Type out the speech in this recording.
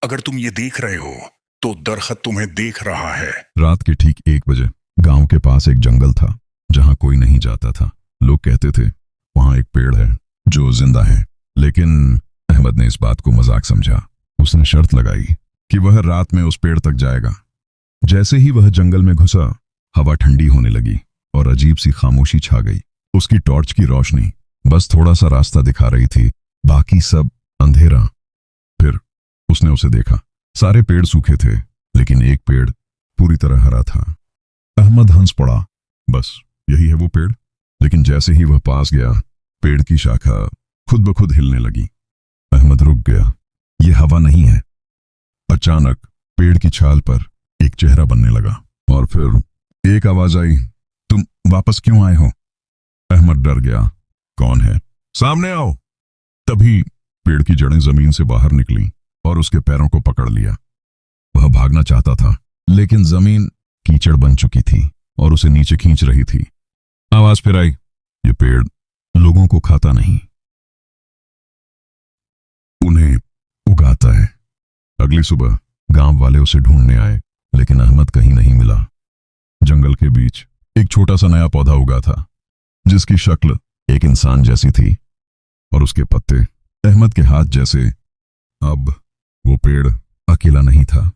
अगर तुम ये देख रहे हो तो दरख्त तुम्हें देख रहा है। रात के ठीक 1 बजे गांव के पास एक जंगल था जहां कोई नहीं जाता था। लोग कहते थे वहां एक पेड़ है जो जिंदा है, लेकिन अहमद ने इस बात को मजाक समझा। उसने शर्त लगाई कि वह रात में उस पेड़ तक जाएगा। जैसे ही वह जंगल में घुसा, हवा ठंडी होने लगी और अजीब सी खामोशी छा गई। उसकी टॉर्च की रोशनी बस थोड़ा सा रास्ता दिखा रही थी, बाकी सब अंधेरा। फिर उसने उसे देखा। सारे पेड़ सूखे थे, लेकिन एक पेड़ पूरी तरह हरा था। अहमद हंस पड़ा, बस यही है वो पेड़। लेकिन जैसे ही वह पास गया, पेड़ की शाखा खुद ब खुद हिलने लगी। अहमद रुक गया, ये हवा नहीं है। अचानक पेड़ की छाल पर एक चेहरा बनने लगा और फिर एक आवाज आई, तुम वापस क्यों आए हो? अहमद डर गया, कौन है? सामने आओ। तभी पेड़ की जड़ें जमीन से बाहर निकली और उसके पैरों को पकड़ लिया। वह भागना चाहता था, लेकिन जमीन कीचड़ बन चुकी थी और उसे नीचे खींच रही थी। आवाज फिर आई, ये पेड़ लोगों को खाता नहीं, उन्हें उगाता है। अगली सुबह गांव वाले उसे ढूंढने आए, लेकिन अहमद कहीं नहीं मिला। जंगल के बीच एक छोटा सा नया पौधा उगा था, जिसकी शक्ल एक इंसान जैसी थी और उसके पत्ते अहमद के हाथ जैसे। अब वो पेड़ अकेला नहीं था,